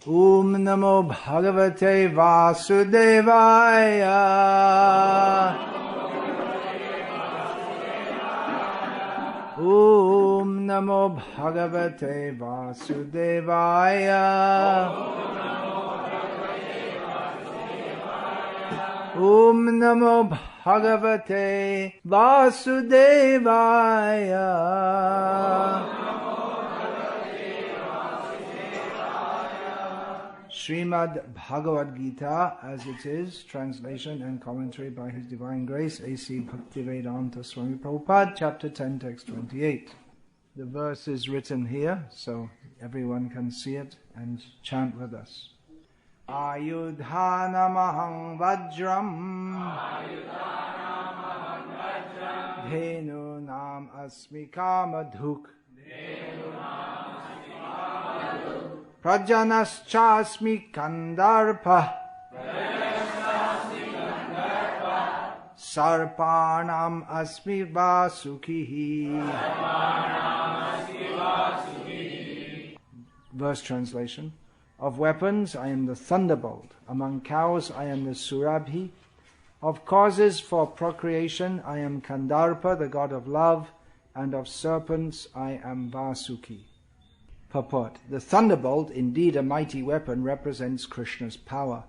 Om Namo Bhagavate Vasudevaya. Om Namo Bhagavate Vasudevaya. Om Namo Bhagavate Vasudevaya. Srimad Bhagavad-gita, as it is, translation and commentary by His Divine Grace, A.C. Bhakti-Vedanta Swami Prabhupada, chapter 10, text 28. The verse is written here, so everyone can see it and chant with us. Ayudhanamahang vajram Dhenu nam asmi kamadhuk Prajanaschasmi kandarpa Sarpanam asmi vasukihi. Verse translation. Of weapons I am the thunderbolt. Among cows I am the surabhi. Of causes for procreation I am Kandarpa, the god of love, and of serpents I am Vasuki. Purport. The thunderbolt, indeed a mighty weapon, represents Krishna's power.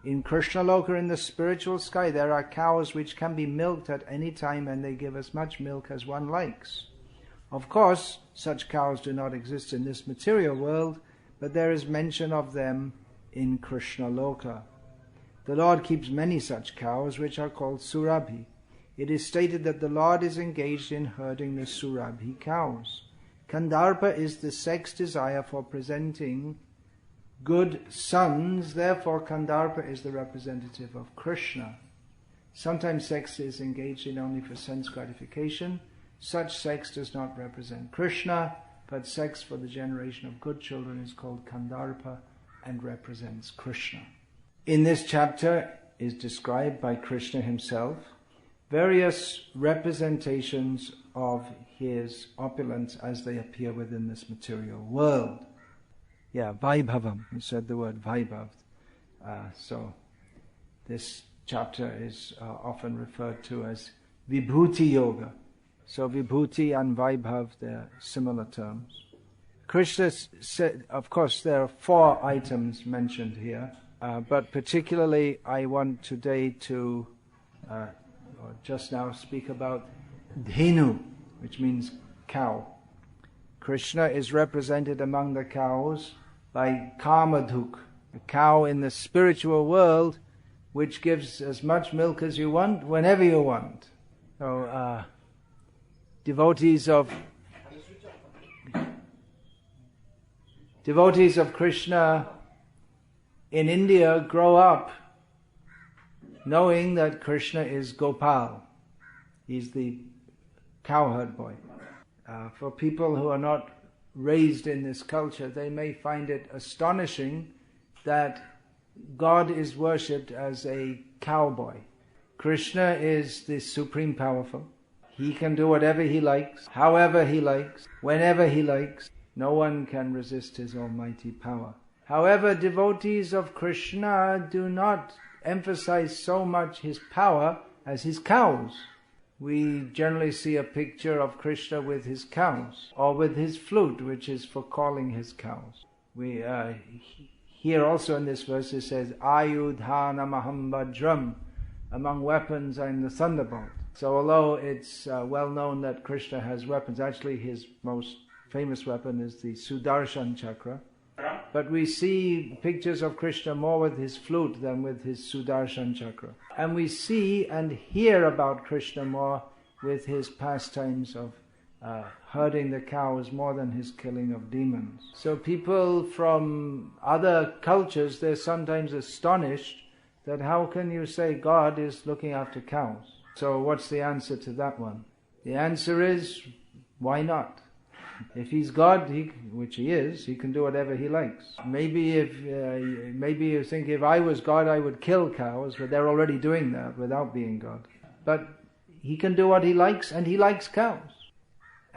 In Krishnaloka, in the spiritual sky, there are cows which can be milked at any time, and they give as much milk as one likes. Of course, such cows do not exist in this material world, but there is mention of them in Krishnaloka. The Lord keeps many such cows, which are called surabhi. It is stated that the Lord is engaged in herding the surabhi cows. Kandarpa is the sex desire for presenting good sons, therefore Kandarpa is the representative of Krishna. Sometimes sex is engaged in only for sense gratification. Such sex does not represent Krishna, but sex for the generation of good children is called Kandarpa and represents Krishna. In this chapter is described by Krishna himself various representations of his opulence as they appear within this material world. Vaibhavam, you said the word Vaibhav. So this chapter is often referred to as Vibhuti Yoga. So Vibhuti and Vaibhav, they're similar terms. Krishna said, of course, there are 4 items mentioned here, but particularly I want today to, or just now, speak about Dhenu, which means cow. Krishna is represented among the cows by Kamadhuk, a cow in the spiritual world which gives as much milk as you want, whenever you want. So, devotees of Krishna in India grow up knowing that Krishna is Gopal. He's the cowherd boy. For people who are not raised in this culture, they may find it astonishing that God is worshipped as a cowboy. Krishna is the supreme powerful. He can do whatever he likes, however he likes, whenever he likes. No one can resist his almighty power. However, devotees of Krishna do not emphasize so much his power as his cows. We generally see a picture of Krishna with his cows, or with his flute, which is for calling his cows. We here also in this verse it says, Ayudhanamaham vajram, among weapons I am the thunderbolt. So although it's well known that Krishna has weapons, actually his most famous weapon is the Sudarshan chakra, but we see pictures of Krishna more with his flute than with his Sudarshan chakra. And we see and hear about Krishna more with his pastimes of herding the cows more than his killing of demons. So people from other cultures, they're sometimes astonished that how can you say God is looking after cows? So what's the answer to that one? The answer is, why not? If he's God, which he is, he can do whatever he likes. Maybe you think if I was God, I would kill cows, but they're already doing that without being God. But he can do what he likes, and he likes cows.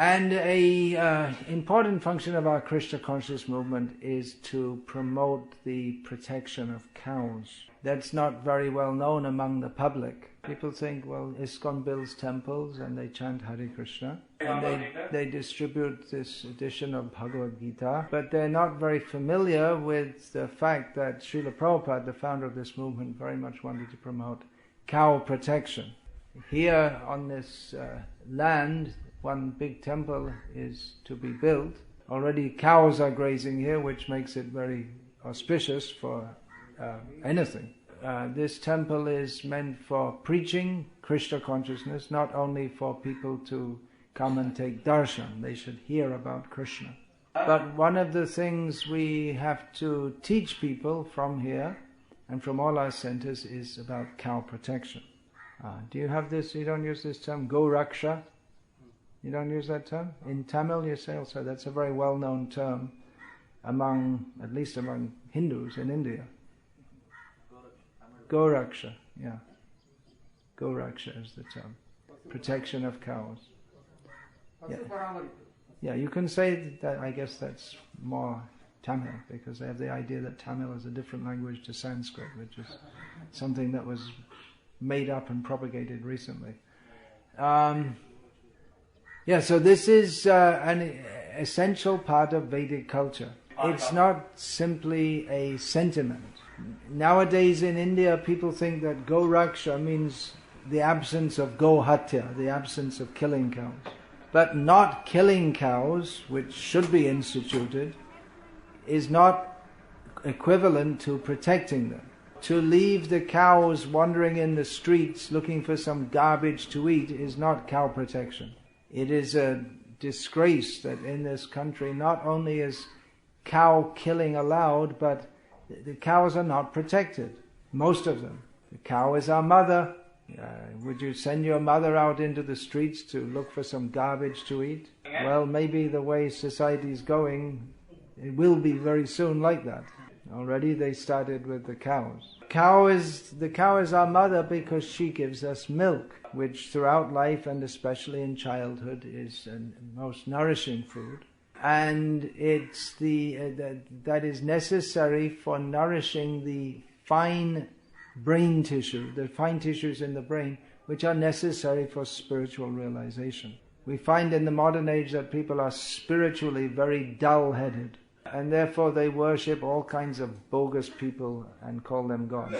And a important function of our Krishna conscious movement is to promote the protection of cows. That's not very well known among the public. People think, well, ISKCON builds temples and they chant Hare Krishna. And they distribute this edition of Bhagavad-gita. But they're not very familiar with the fact that Srila Prabhupada, the founder of this movement, very much wanted to promote cow protection. Here on this land, one big temple is to be built. Already cows are grazing here, which makes it very auspicious for anything. This temple is meant for preaching Krishna consciousness, not only for people to come and take darshan. They should hear about Krishna. But one of the things we have to teach people from here and from all our centers is about cow protection. Do you have this? You don't use this term, Go Raksha? You don't use that term? In Tamil you say also, that's a very well-known term at least among Hindus in India. Goraksha, yeah. Goraksha is the term. Protection of cows. Yeah. Yeah, you can say that, I guess that's more Tamil, because they have the idea that Tamil is a different language to Sanskrit, which is something that was made up and propagated recently. So this is an essential part of Vedic culture. It's not simply a sentiment. Nowadays in India, people think that Go Raksha means the absence of Go Hatya, the absence of killing cows. But not killing cows, which should be instituted, is not equivalent to protecting them. To leave the cows wandering in the streets looking for some garbage to eat is not cow protection. It is a disgrace that in this country not only is cow killing allowed, but the cows are not protected. Most of them. The cow is our mother. Would you send your mother out into the streets to look for some garbage to eat? Well, maybe the way society is going, it will be very soon like that. Already they started with the cows. The cow is our mother because she gives us milk, which throughout life and especially in childhood is the most nourishing food. And it's that is necessary for nourishing the fine brain tissue, the fine tissues in the brain, which are necessary for spiritual realization. We find in the modern age that people are spiritually very dull-headed, and therefore they worship all kinds of bogus people and call them God.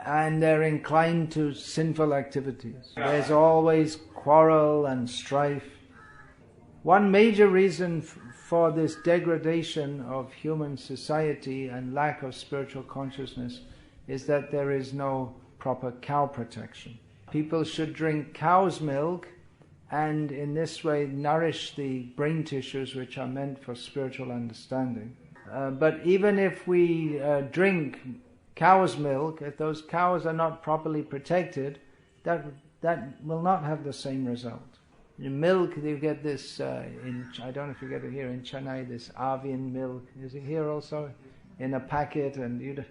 And they're inclined to sinful activities. There's always quarrel and strife. One major reason for this degradation of human society and lack of spiritual consciousness is that there is no proper cow protection. People should drink cow's milk and in this way nourish the brain tissues which are meant for spiritual understanding. But even if we drink cow's milk, if those cows are not properly protected, that will not have the same result. In milk, you get this, I don't know if you get it here in Chennai, this avian milk. Is it here also? In a packet, and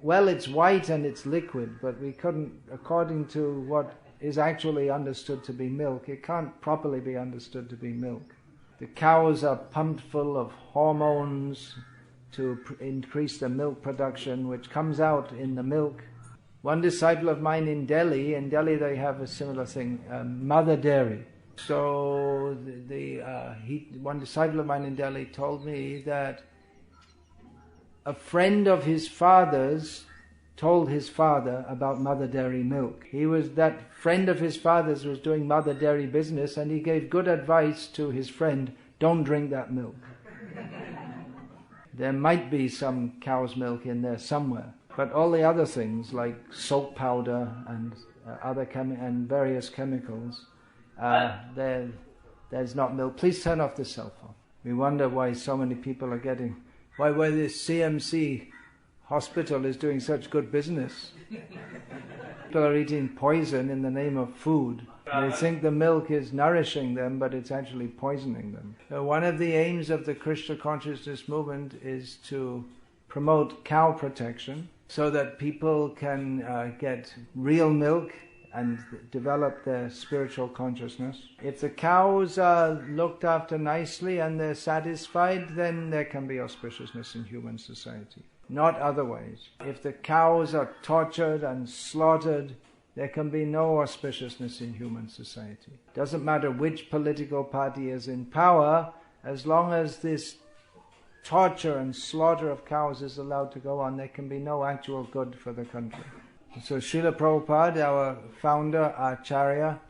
well, it's white and it's liquid, but we couldn't, according to what is actually understood to be milk, it can't properly be understood to be milk. The cows are pumped full of hormones to increase the milk production, which comes out in the milk. One disciple of mine in Delhi they have a similar thing, mother dairy. So one disciple of mine in Delhi told me that a friend of his father's told his father about mother dairy milk. That friend of his father's was doing mother dairy business, and he gave good advice to his friend, don't drink that milk. There might be some cow's milk in there somewhere, but all the other things like soap powder and and various chemicals, there's not milk. Please turn off the cell phone. We wonder why so many people are why this CMC hospital is doing such good business. People are eating poison in the name of food. They think the milk is nourishing them, but it's actually poisoning them. So one of the aims of the Krishna consciousness movement is to promote cow protection so that people can get real milk and develop their spiritual consciousness. If the cows are looked after nicely and they're satisfied, then there can be auspiciousness in human society. Not otherwise. If the cows are tortured and slaughtered, there can be no auspiciousness in human society. Doesn't matter which political party is in power, as long as this torture and slaughter of cows is allowed to go on, there can be no actual good for the country. So Srila Prabhupada, our founder, Acharya,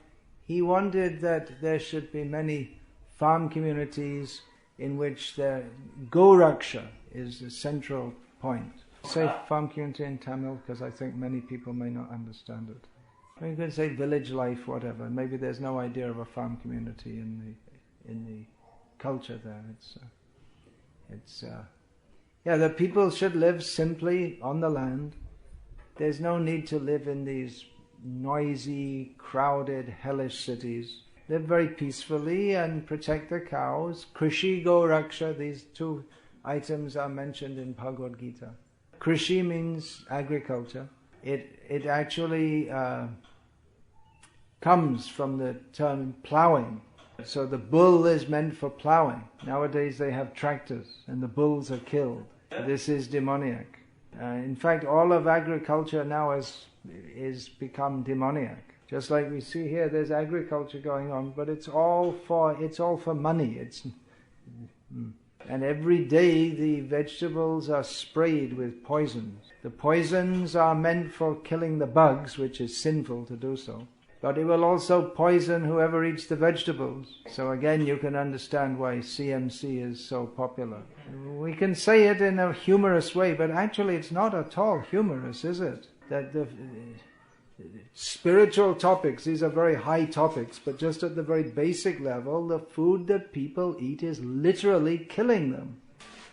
he wanted that there should be many farm communities in which the Goraksha is the central point. Say farm community in Tamil because I think many people may not understand it. You could say village life, whatever. Maybe there's no idea of a farm community in the culture there. The people should live simply on the land. There's no need to live in these noisy, crowded, hellish cities. Live very peacefully and protect the cows. Krishi, Goraksha, these two items are mentioned in Bhagavad-gita. Krishi means agriculture. It actually comes from the term ploughing. So the bull is meant for ploughing. Nowadays they have tractors and the bulls are killed. This is demoniac. In fact, all of agriculture now is become demoniac. Just like we see here, there's agriculture going on, but it's all for money. And every day the vegetables are sprayed with poisons. The poisons are meant for killing the bugs, which is sinful to do so. But it will also poison whoever eats the vegetables. So again, you can understand why CMC is so popular. We can say it in a humorous way, but actually it's not at all humorous, is it? That the spiritual topics, these are very high topics, but just at the very basic level, the food that people eat is literally killing them.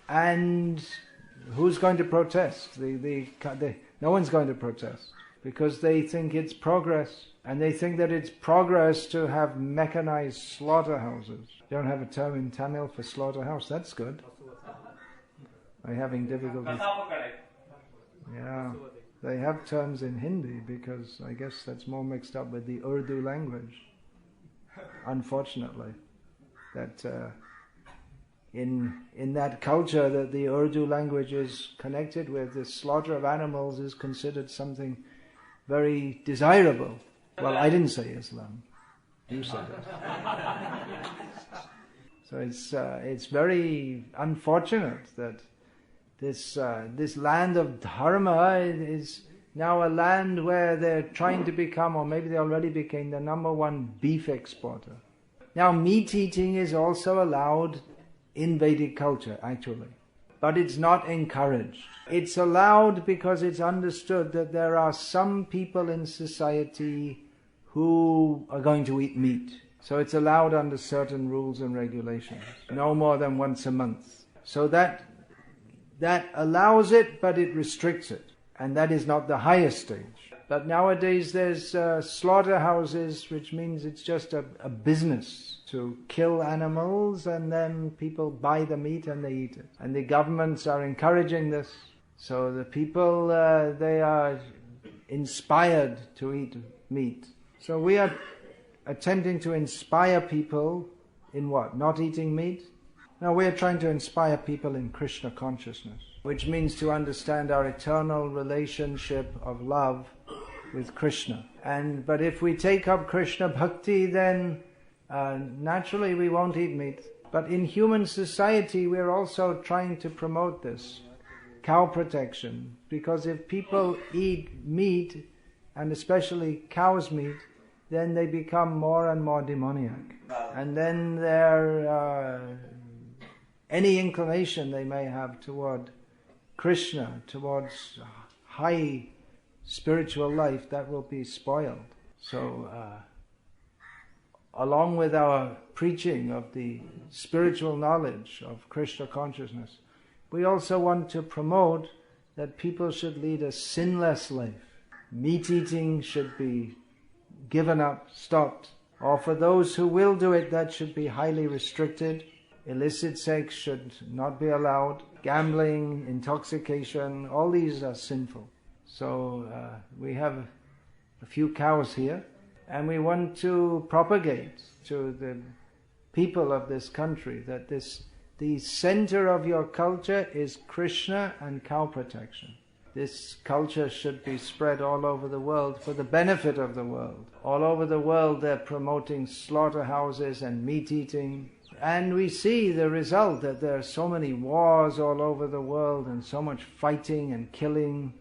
And who's going to protest? No one's going to protest, because they think it's progress. And they think that it's progress to have mechanized slaughterhouses. They don't have a term in Tamil for slaughterhouse. That's good. I'm having difficulty. Yeah, they have terms in Hindi because I guess that's more mixed up with the Urdu language. Unfortunately, that in that culture that the Urdu language is connected with, the slaughter of animals is considered something very desirable. Well, I didn't say Islam. You said it. So it's very unfortunate that this land of dharma is now a land where they're trying to become, or maybe they already became, the number one beef exporter. Now, meat eating is also allowed in Vedic culture, actually, but it's not encouraged. It's allowed because it's understood that there are some people in society who are going to eat meat. So it's allowed under certain rules and regulations, no more than once a month. So that allows it, but it restricts it. And that is not the highest stage. But nowadays there's slaughterhouses, which means it's just a business to kill animals, and then people buy the meat and they eat it. And the governments are encouraging this. So the people, they are inspired to eat meat. So we are attempting to inspire people in what? Not eating meat? No, we are trying to inspire people in Krishna consciousness, which means to understand our eternal relationship of love with Krishna. But if we take up Krishna Bhakti, then naturally we won't eat meat. But in human society, we're also trying to promote this, cow protection. Because if people eat meat, and especially cow's meat, then they become more and more demoniac. And then any inclination they may have toward Krishna, towards high spiritual life, that will be spoiled. So, along with our preaching of the spiritual knowledge of Krishna consciousness, we also want to promote that people should lead a sinless life. Meat eating should be given up, stopped. Or for those who will do it, that should be highly restricted. Illicit sex should not be allowed. Gambling, intoxication, all these are sinful. So we have a few cows here, and we want to propagate to the people of this country that the center of your culture is Krishna and cow protection. This culture should be spread all over the world for the benefit of the world. All over the world they're promoting slaughterhouses and meat eating. And we see the result that there are so many wars all over the world and so much fighting and killing.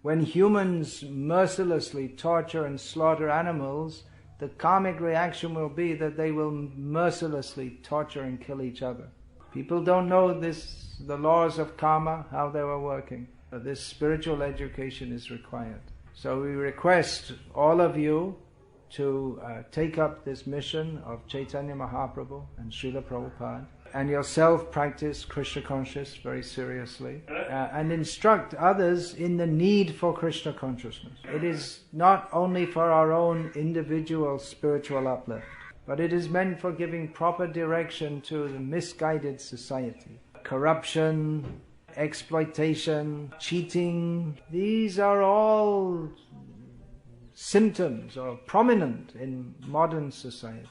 When humans mercilessly torture and slaughter animals, the karmic reaction will be that they will mercilessly torture and kill each other. People don't know the laws of karma, how they were working. This spiritual education is required. So we request all of you to take up this mission of Chaitanya Mahaprabhu and Srila Prabhupada, and yourself practice Krishna consciousness very seriously, and instruct others in the need for Krishna consciousness. It is not only for our own individual spiritual uplift, but it is meant for giving proper direction to the misguided society. Corruption, exploitation, cheating, these are all symptoms or prominent in modern society.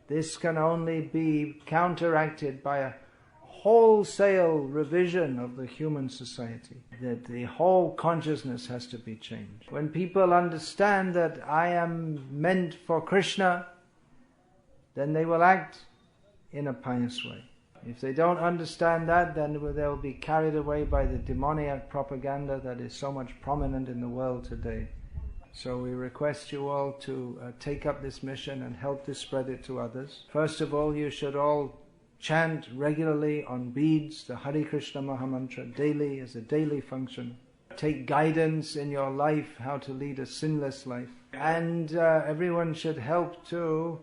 This can only be counteracted by a wholesale revision of the human society, that the whole consciousness has to be changed. When people understand that I am meant for Krishna, then they will act in a pious way. If they don't understand that, then they will be carried away by the demoniac propaganda that is so much prominent in the world today. So we request you all to take up this mission and help to spread it to others. First of all, you should all chant regularly on beads the Hare Krishna Mahamantra daily as a daily function. Take guidance in your life how to lead a sinless life. And everyone should help to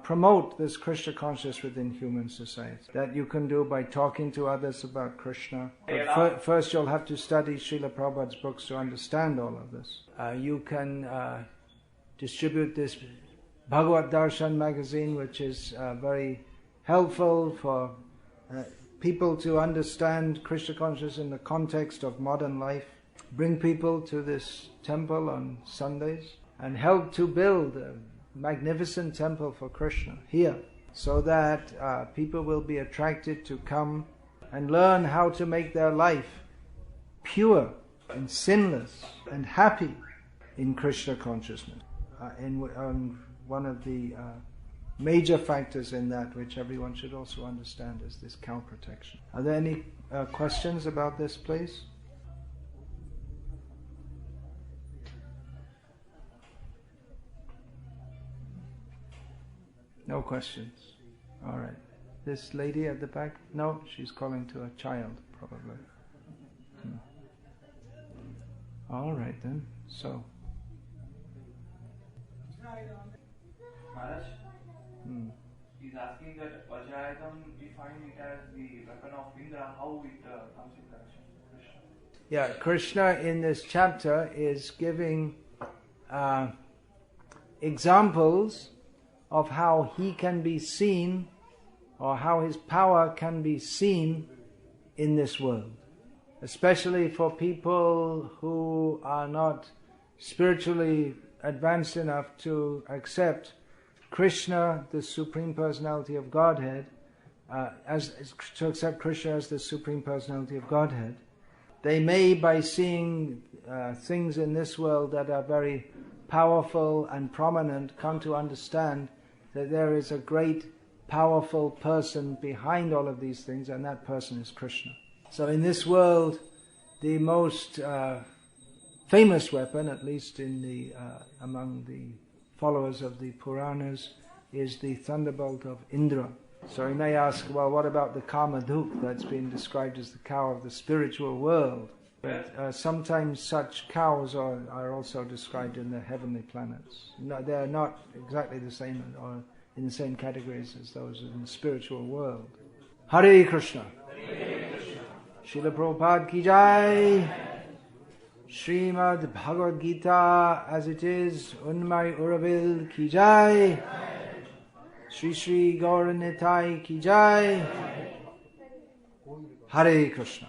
promote this Krishna consciousness within human society. That you can do by talking to others about Krishna. But first you'll have to study Srila Prabhupada's books to understand all of this. You can distribute this Bhagavad Darshan magazine, which is very helpful for people to understand Krishna consciousness in the context of modern life. Bring people to this temple on Sundays and help to build a magnificent temple for Krishna here, so that people will be attracted to come and learn how to make their life pure and sinless and happy in Krishna consciousness. One of the major factors in that, which everyone should also understand, is this cow protection. Are there any questions about this, please? No questions. All right. This lady at the back? No, she's calling to a child, probably. All right then. So. Maharaj, he's asking that Vajrayam, we find it as the weapon of Indra, how it comes in connection with Krishna? Yeah, Krishna in this chapter is giving examples of how he can be seen, or how his power can be seen in this world. Especially for people who are not spiritually advanced enough to accept Krishna, the Supreme Personality of Godhead, to accept Krishna as the Supreme Personality of Godhead. They may, by seeing things in this world that are very powerful and prominent, come to understand that there is a great, powerful person behind all of these things, and that person is Krishna. So in this world, the most famous weapon, at least in among the followers of the Puranas, is the thunderbolt of Indra. So you may ask, well, what about the Kamaduk that's been described as the cow of the spiritual world? But sometimes such cows are also described in the heavenly planets. No, they are not exactly the same or in the same categories as those in the spiritual world. Hare Krishna. Hare Krishna. Srila Prabhupada ki jai. Srimad Bhagavad-gita as it is, Unmai Uravil ki jai. Sri Sri Gauranitai ki jai. Hare Krishna.